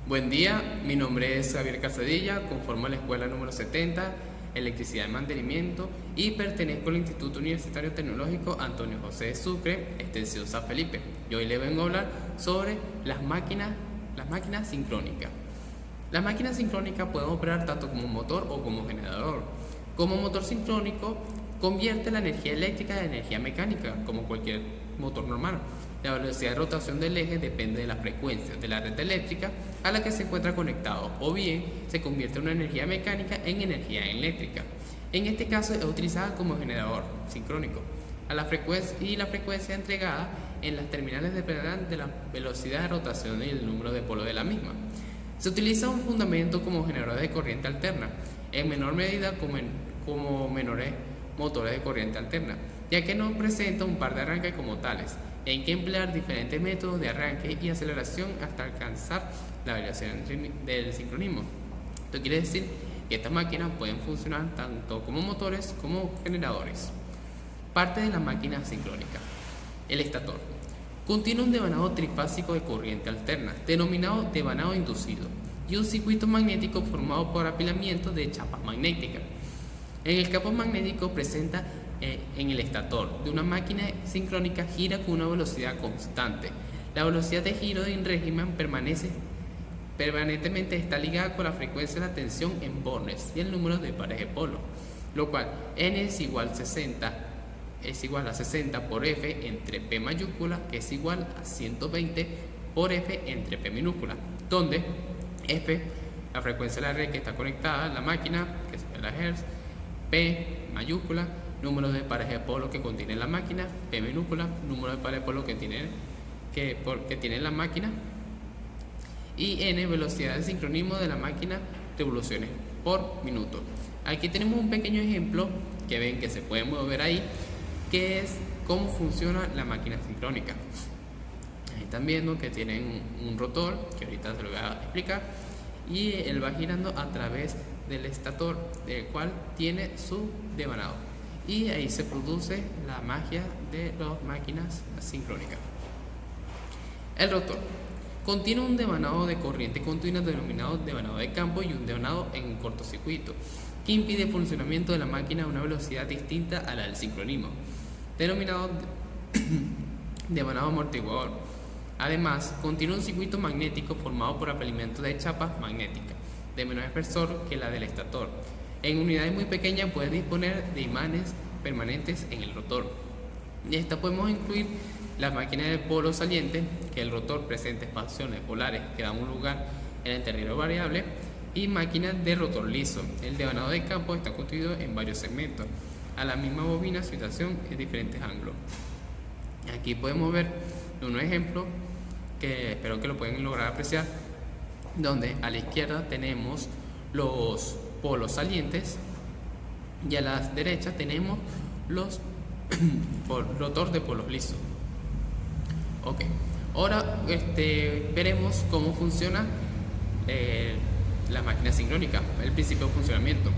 Buen día, mi nombre es Javier Casadilla, conformo la escuela número 70, Electricidad y Mantenimiento, y pertenezco al Instituto Universitario Tecnológico Antonio José de Sucre, extensión San Felipe. Y hoy le vengo a hablar sobre las máquinas sincrónicas. Las máquinas sincrónicas pueden operar tanto como motor o como generador. Como motor sincrónico, convierte la energía eléctrica en energía mecánica, como cualquier motor normal. La velocidad de rotación del eje depende de la frecuencia de la red eléctrica a la que se encuentra conectado, o bien se convierte una energía mecánica en energía eléctrica. En este caso es utilizada como generador sincrónico. La frecuencia entregada en las terminales dependerán de la velocidad de rotación y el número de polos de la misma. Se utiliza un fundamento como generador de corriente alterna, en menor medida como menores motores de corriente alterna, ya que no presenta un par de arranque como tales. Hay que emplear diferentes métodos de arranque y aceleración hasta alcanzar la velocidad del sincronismo. Esto quiere decir que estas máquinas pueden funcionar tanto como motores como generadores. Parte de la máquina sincrónica. El estator. Contiene un devanado trifásico de corriente alterna, denominado devanado inducido, y un circuito magnético formado por apilamiento de chapas magnéticas. En el campo magnético presenta en el estator de una máquina sincrónica gira con una velocidad constante. La velocidad de giro en régimen permanentemente está ligada con la frecuencia de la tensión en bornes y el número de pares de polo, lo cual n es igual a 60 por F entre P mayúscula, que es igual a 120 por F entre P minúscula, donde F, la frecuencia de la red que está conectada a la máquina, que es la Hz, P mayúscula, número de pares de polo que contiene la máquina, P minúscula, número de pares de polo que tiene la máquina, y N, velocidad de sincronismo de la máquina, revoluciones por minuto. Aquí tenemos un pequeño ejemplo que ven que se puede mover ahí, que es cómo funciona la máquina sincrónica. Ahí están viendo que tienen un rotor, que ahorita se lo voy a explicar, y él va girando a través del estator, del cual tiene su devanado, y ahí se produce la magia de las máquinas sincrónicas. El rotor contiene un devanado de corriente continua denominado devanado de campo y un devanado en cortocircuito, que impide el funcionamiento de la máquina a una velocidad distinta a la del sincronismo, denominado devanado amortiguador. Además, contiene un circuito magnético formado por apilamiento de chapas magnéticas de menor espesor que la del estator. En unidades muy pequeñas puede disponer de imanes permanentes en el rotor. De esta podemos incluir las máquinas de polo saliente, que el rotor presenta expansiones polares que dan un lugar en el terreno variable, y máquinas de rotor liso. El devanado de campo está constituido en varios segmentos, a la misma bobina situación en diferentes ángulos. Aquí podemos ver un ejemplo que espero que lo puedan lograr apreciar, donde a la izquierda tenemos los polos salientes y a la derecha tenemos los rotor de polos lisos. Ok, ahora veremos cómo funciona la máquina sincrónica, el principio de funcionamiento.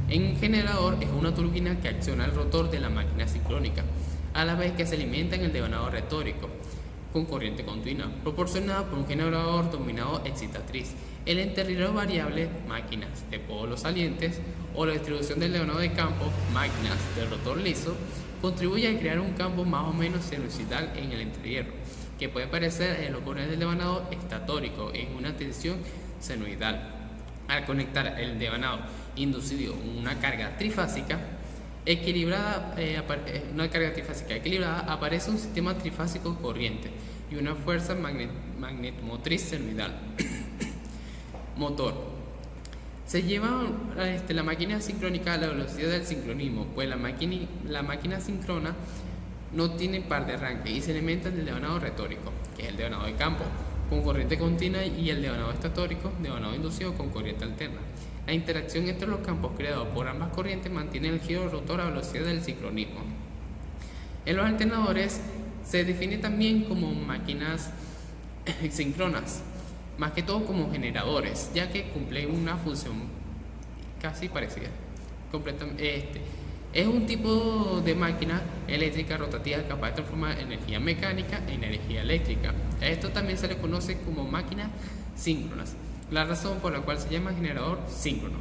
En generador es una turbina que acciona el rotor de la máquina sincrónica, a la vez que se alimenta en el devanado retórico con corriente continua, proporcionada por un generador dominado excitatriz. El enterrador variable, máquinas de polos salientes, o la distribución del devanado de campo, máquinas de rotor liso, contribuye a crear un campo más o menos sinusoidal en el entrehierro, que puede parecer en los bordes del devanado estatórico en una tensión senoidal. Al conectar el devanado inducido en una carga trifásica equilibrada, aparece un sistema trifásico corriente y una fuerza magnetomotriz senoidal. Motor. Se lleva la máquina sincrónica a la velocidad del sincronismo, pues la máquina síncrona no tiene par de arranque y se alimenta del devanado retórico, que es el devanado de campo, con corriente continua, y el devanado estatórico, devanado inducido con corriente alterna. La interacción entre los campos creados por ambas corrientes mantiene el giro del rotor a velocidad del sincronismo. En los alternadores se define también como máquinas síncronas, más que todo como generadores, ya que cumplen una función casi parecida. Es un tipo de máquina eléctrica rotativa capaz de transformar energía mecánica en energía eléctrica. A esto también se le conoce como máquina síncronas, la razón por la cual se llama generador síncrono.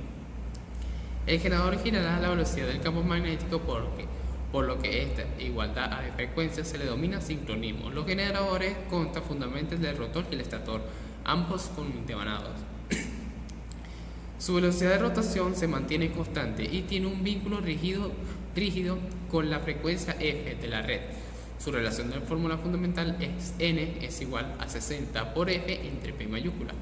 El generador girará a la velocidad del campo magnético por lo que esta igualdad de frecuencias se le denomina sincronismo. Los generadores constan fundamentalmente del rotor y el estator, ambos con devanados. Su velocidad de rotación se mantiene constante y tiene un vínculo rígido con la frecuencia F de la red. Su relación de fórmula fundamental es N es igual a 60 por F entre P mayúscula,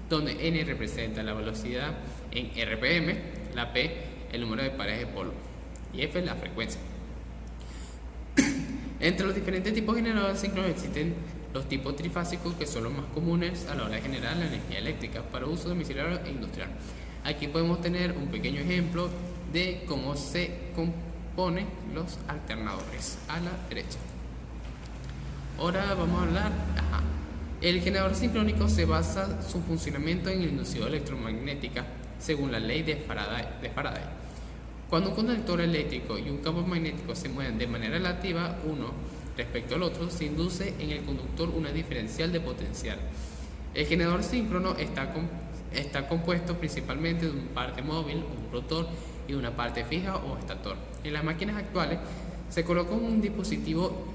donde N representa la velocidad en RPM, la P el número de pares de polo y F la frecuencia. Entre los diferentes tipos de generadores síncronos existen los tipos trifásicos, que son los más comunes a la hora de generar la energía eléctrica para uso domiciliario e industrial. Aquí podemos tener un pequeño ejemplo de cómo se componen los alternadores a la derecha. Ahora vamos a hablar. El generador sincrónico se basa su funcionamiento en la inducción electromagnética según la ley de Faraday. Cuando un conductor eléctrico y un campo magnético se mueven de manera relativa uno respecto al otro, se induce en el conductor una diferencial de potencial. El generador síncrono está compuesto principalmente de una parte móvil, un rotor, y una parte fija o estator. En las máquinas actuales se coloca un dispositivo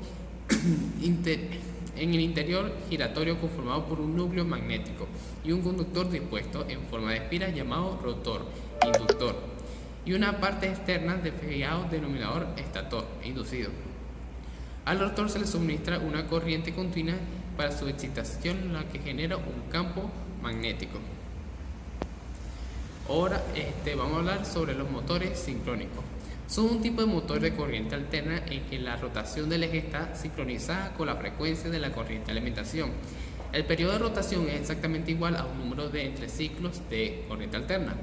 en el interior giratorio conformado por un núcleo magnético y un conductor dispuesto en forma de espiral llamado rotor inductor, y una parte externa de fijado denominador estator inducido. Al rotor se le suministra una corriente continua para su excitación, la que genera un campo magnético. Ahora vamos a hablar sobre los motores sincrónicos. Son un tipo de motor de corriente alterna en que la rotación del eje está sincronizada con la frecuencia de la corriente de alimentación. El periodo de rotación es exactamente igual a un número de entre ciclos de corriente alterna.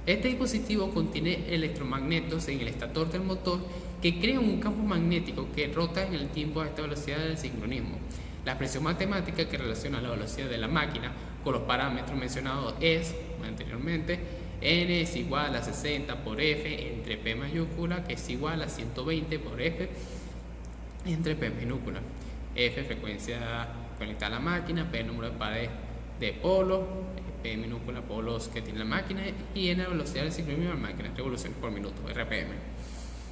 Este dispositivo contiene electromagnetos en el estator del motor que crean un campo magnético que rota en el tiempo a esta velocidad del sincronismo. La expresión matemática que relaciona la velocidad de la máquina con los parámetros mencionados es, anteriormente, N es igual a 60 por F entre P mayúscula, que es igual a 120 por F entre P minúscula. F frecuencia conectada a la máquina, P número de pares de polo, P minúscula polos que tiene la máquina, y N la velocidad del sincronismo de la máquina, revoluciones por minuto, RPM.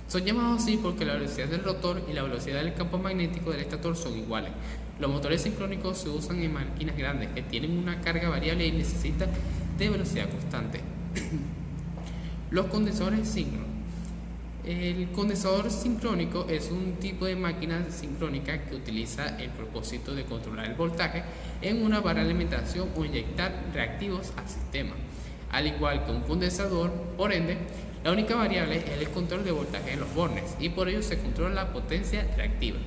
Son llamados así porque la velocidad del rotor y la velocidad del campo magnético del estator son iguales. Los motores sincrónicos se usan en máquinas grandes que tienen una carga variable y necesitan de velocidad constante. Los condensadores síncronos. El condensador sincrónico es un tipo de máquina sincrónica que utiliza el propósito de controlar el voltaje en una barra de alimentación o inyectar reactivos al sistema. Al igual que un condensador, por ende, la única variable es el control de voltaje en los bornes y por ello se controla la potencia reactiva.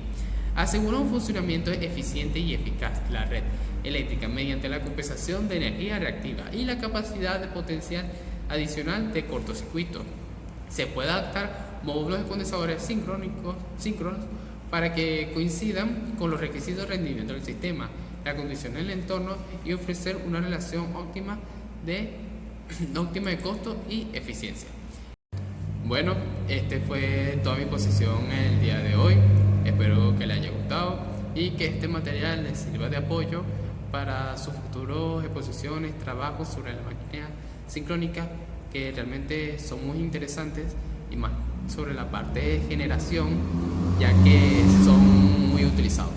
Asegura un funcionamiento eficiente y eficaz de la red eléctrica mediante la compensación de energía reactiva y la capacidad de potencial adicional de cortocircuito. Se puede adaptar módulos de condensadores síncronos para que coincidan con los requisitos de rendimiento del sistema, la condición del entorno y ofrecer una relación óptima de costo y eficiencia. Bueno, fue toda mi posición el día de hoy. Espero que les haya gustado y que este material les sirva de apoyo para sus futuras exposiciones, trabajos sobre la máquina sincrónica, que realmente son muy interesantes, y más sobre la parte de generación, ya que son muy utilizados.